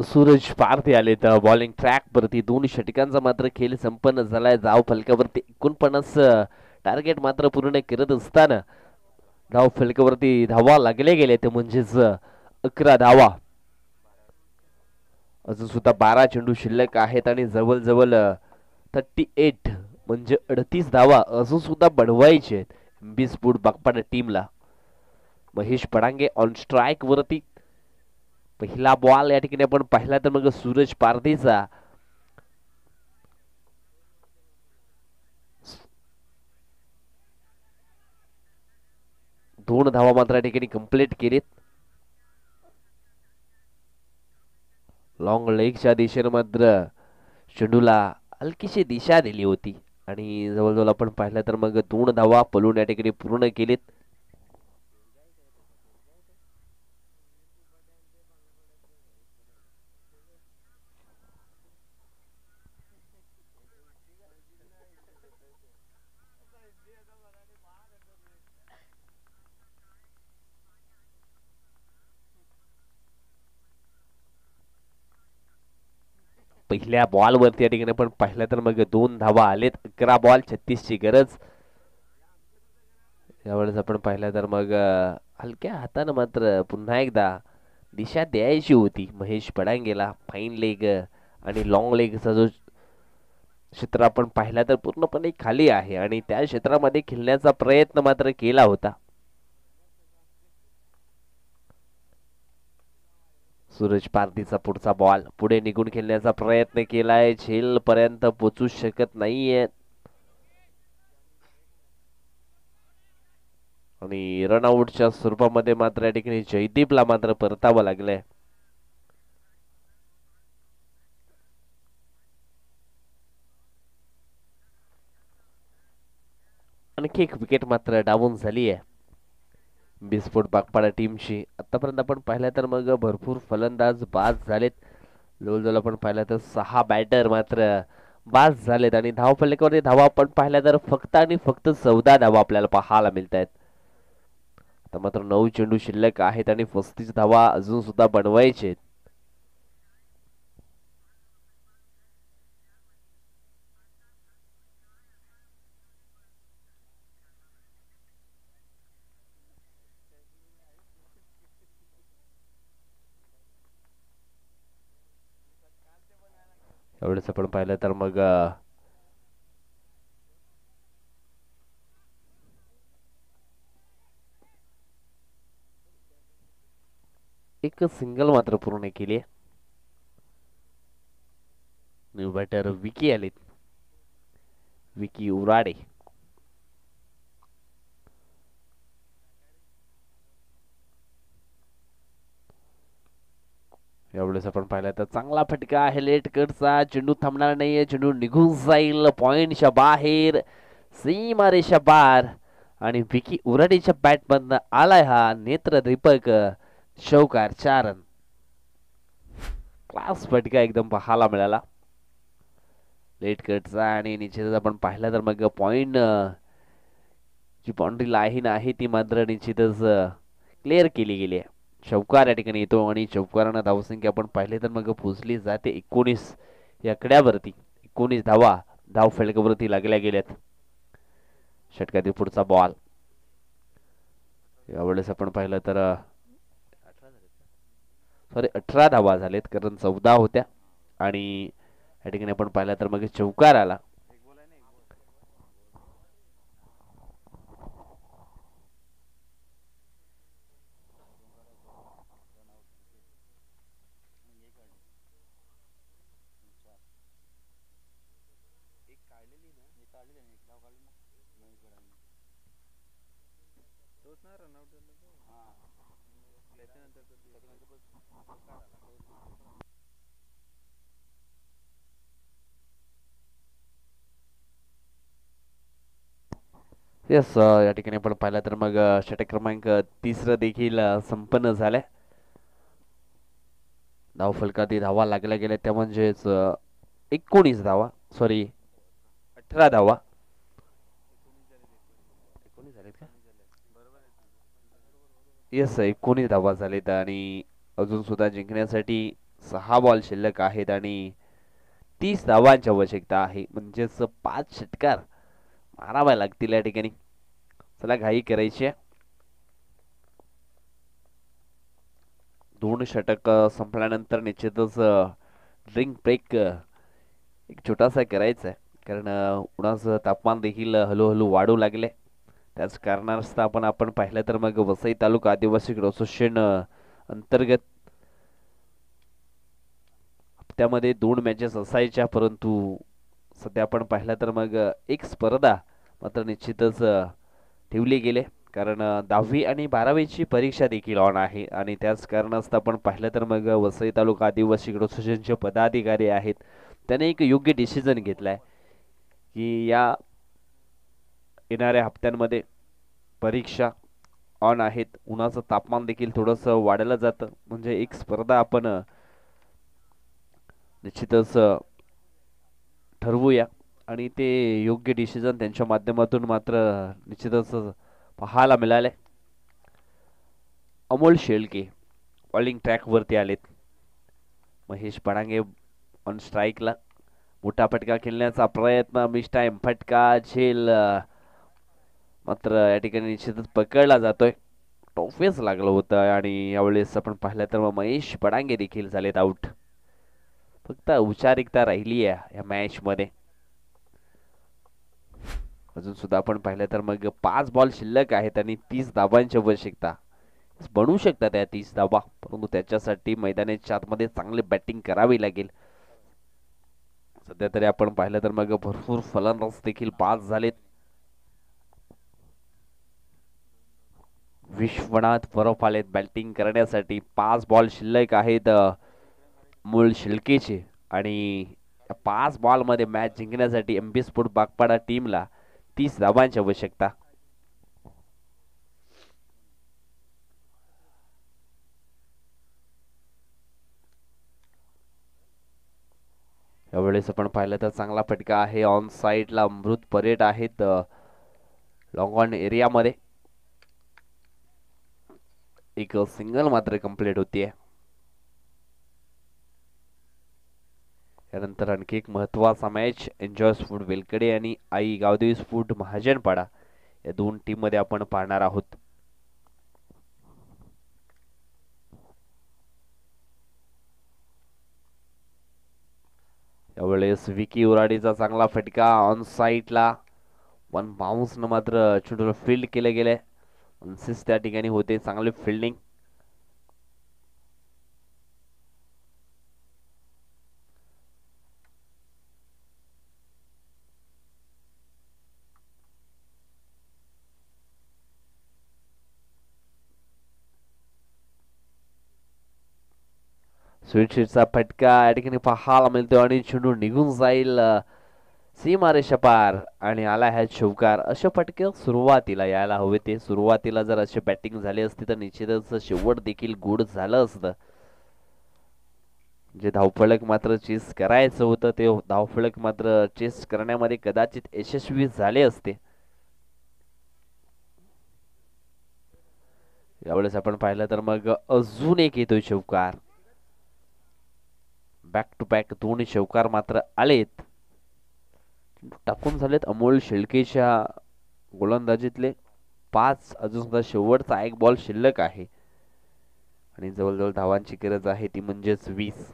सूरज पारथे आलेत बॉलिंग ट्रॅक वरती. दोन षटकांचा मात्र खेळ संपन्न झालाय. धाव फलकावरती 49 टार्गेट मात्र पूर्ण करत असताना धाव फलकावरती धावा लागले गेले ते म्हणजेच 11 धावा. अजून सुद्धा 12 चेंडू शिल्लक आहेत आणि जवळजवळ 38 म्हणजे 38 धावा अजून सुद्धा बनवायचे आहेत एमबी स्पोर्ट बागपाडा टीमला. महेश पडांगे ऑन स्ट्राईक वरती. पहिला बॉल या ठिकाणी आपण पाहिला तर मग सूरज पारधीचा दोन धावा मात्र या ठिकाणी कंप्लीट केलीत. लॉंग लेगच्या दिशेने मात्र चेंडूला हलकीशी दिशा दिली होती आणि जवळजवळ आपण पाहिलं तर मग 2 धावा पलून या ठिकाणी पूर्ण केलीत. पहिल्या बॉल वरती या ठिकाणी आपण पाहिलं तर मग 2 धावा आलेत. 11 बॉल 36 ची गरज. यावेळेस आपण पाहिलं तर मग हलक्या हाताने मात्र पुन्हा एकदा दिशा द्यायची होती महेश पडांगेला. फाईन लेग आणि लॉंग लेगचा जो क्षेत्र आपण पाहिला तर पूर्णपणे खाली आहे आणि त्या क्षेत्रामध्ये खेळण्याचा प्रयत्न मात्र केला होता. सूरज पारधीचा पुढचा बॉल पुढे निघून खेळण्याचा प्रयत्न केलाय. झेल पर्यंत पोचू शकत नाहीये आणि रनआउटच्या स्वरूपामध्ये मात्र या ठिकाणी जयदीपला मात्र परतावं लागलंय. आणखी एक विकेट मात्र डाऊन झाली आहे बिस्फोट बागपाडा टीमची. आतापर्यंत आपण पाहिलं तर मग भरपूर फलंदाज बाद झालेत. जवळजवळ आपण पाहिलं तर 6 बॅटर मात्र बाद झालेत आणि धाव फलकावरती धावा आपण पाहिल्या तर फक्त आणि फक्त 14 धावा आपल्याला पाहायला मिळत आहेत. आता मात्र 9 चेंडू शिल्लक आहेत आणि 35 धावा अजून सुद्धा बनवायचे. यावेळेस आपण पाहिलं तर मग एक सिंगल मात्र पूर्ण केली आहे. न्यू बॅटर विकी आलेत, विकी उराडे. यावेळेस आपण पाहिलं तर चांगला फटका आहे लेट कटचा. चेंडू थांबणार नाहीये, चेंडू निघून जाईल पॉइंटच्या बाहेर, सीमारेषा पार. आणि विकी उराडेच्या बॅट मधनं आलाय हा नेत्रदीपक चौकार. 4 रन. क्लास फटका एकदम पाहायला मिळाला लेट कटचा. आणि निश्चितच आपण पाहिलं तर मग पॉइंट जी बाउंड्री लाईन आहे ती मात्र निश्चितच क्लिअर केली गेली आहे. चौकार या ठिकाणी येतो आणि चौकारांना धावसंख्या आपण पाहिले तर मग पोहोचली जाते 19 या कड्यावरती. 19 धावा धाव फलकावरती लागल्या गेल्यात. षटकातील पुढचा बॉल. यावेळेस आपण पाहिलं तर 18 धावा झालेत, कारण 14 होत्या. आणि या ठिकाणी आपण पाहिलं तर मग चौकार आला. येस, या ठिकाणी आपण पाहिलं तर मग षटक क्रमांक 3 देखील संपन्न झालाय. धाव फलकातील धावा लागल्या गेल्या त्या म्हणजेच 19 धावा, सॉरी 18 धावा. 19 झालेत का? येस, 19 धावा झालेत आणि अजून सुद्धा जिंकण्यासाठी 6 बॉल शिल्लक आहेत आणि 30 धावांची आवश्यकता आहे. म्हणजेच 5 षटकार माराव्या लागतील या ठिकाणी. चला घाई करायची आहे. 2 षटक संपल्यानंतर निश्चितच ड्रिंक ब्रेक एक छोटासा करायचा आहे, कारण उन्हाचं तापमान देखील हळूहळू वाढू लागले. त्याच कारणास्तव आपण पाहिलं तर मग वसई तालुका आदिवासी असोसिएशन अंतर्गत हप्त्यामध्ये 2 मॅचेस असायच्या, परंतु सध्या आपण पाहिलं तर मग एक स्पर्धा मात्र निश्चितच ठेवली गेले, कारण 10वी आणि 12वीची परीक्षा देखील ऑन आहे. आणि त्याच कारणास्तव आपण पाहिलं तर मग वसई तालुका आदिवासी असोसिएशनचे पदाधिकारी आहेत, त्याने एक योग्य डिसिजन घेतलाय की या येणाऱ्या हप्त्यांमध्ये परीक्षा ऑन आहेत. उन्हाचं तापमान देखील थोडंसं वाढलं जातं, म्हणजे एक स्पर्धा आपण निश्चितच ठरवूया. आणि ते योग्य डिसिजन त्यांच्या माध्यमातून मात्र निश्चितच पाहायला मिळाले. अमोल शेळके बॉलिंग ट्रॅकवरती आलेत. महेश पडांगे ऑन स्ट्राईकला. मोठा फटका खेळण्याचा प्रयत्न, मिस टाइम फटका झेल, मात्र या ठिकाणी निश्चितच पकडला जातोय. टॉफेच लागलं होतं आणि यावेळेस आपण पाहिलं तर महेश पडांगे देखील झालेत आउट. फक्त औपचारिकता राहिली आहे या मॅच मध्ये. अजून सुद्धा आपण पाहिलं तर मग 5 बॉल शिल्लक आहेत आणि 30 धावांची आवश्यकता. बनवू शकतात त्या 30 धावा, परंतु त्याच्यासाठी मैदानाच्या आतमध्ये चांगली बॅटिंग करावी लागेल. सध्या तरी आपण पाहिलं तर मग भरपूर फलंदाज देखील पास झालेत. विश्वनाथ परब आलेत बॅटिंग करण्यासाठी. 5 बॉल शिल्लक आहेत मूळ शिल्केचे आणि 5 बॉल मध्ये मॅच जिंकण्यासाठी एमबी स्पोर्ट बागपाडा टीमला 30 धावांची आवश्यकता. यावेळेस आपण पाहिलं तर चांगला फटका आहे ऑन साइडला. अमृत परेड आहेत लॉंग ऑन एरियामध्ये. एक सिंगल मात्र कंप्लीट होतीये. यानंतर आणखी एक महत्वाचा मॅच एन्जॉयस फूड वेलकडे आणि आई गावदेवीस फूड महाजनपाडा या 2 टीम मध्ये आपण पाहणार आहोत. यावेळेस यावेळेस विकी उराडीचा चांगला फटका ऑन साईडला. वन बाउन्स न मात्र चेंडूला फील्ड केले गेले. अनसिस्ट त्या ठिकाणी होते. चांगले फिल्डिंग. स्वीटशीटचा फटका या ठिकाणी पाहायला मिळतो आणि चेंडू निघून जाईल सीमारेषा पार आणि आला ह्या चौकार. अशा फटके सुरुवातीला यायला हवे ते. सुरुवातीला जर अशी बॅटिंग झाली असती तर निश्चितच शेवट देखील गुड झालं असतं. जे धावफलक मात्र चेस करायचं होतं ते धावफलक मात्र चेस करण्यामध्ये कदाचित यशस्वी झाले असते. यावेळेस आपण पाहिलं तर मग अजून एक येतोय चौकार. बॅक टू बॅक दोन चौकार मात्र आलेत. टाकून झालेत अमोल शेळकेच्या गोलंदाजीतले 5. अजून सुद्धा शेवटचा एक बॉल शिल्लक आहे आणि जवळजवळ धावांची गरज आहे ती म्हणजेच 20.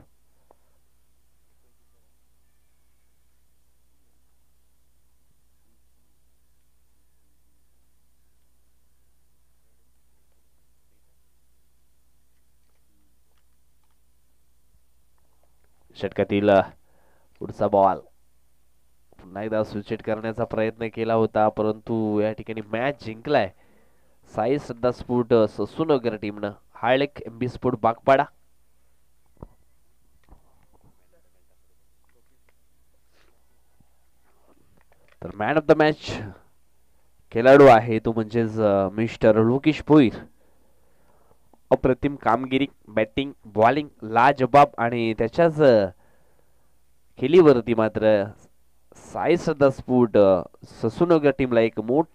षटकातील पुढचा बॉल पुन्हा एकदा स्विचेट करण्याचा प्रयत्न केला होता परंतु या ठिकाणी मॅच जिंकलाय साई सध्या स्फोट ससूनगर टीमनं. हायलेक एमबी स्पोर्ट बागपाडा. तर मॅन ऑफ द मॅच खेळाडू आहे तो म्हणजेच मिस्टर लोकेश भोईर. अप्रतिम कामगिरी, बॅटिंग, बॉलिंग लाजबाब आणि त्याच्याच खेळीवरती मात्र साई सध्या स्फोट ससूनगर टीमला एक मोठा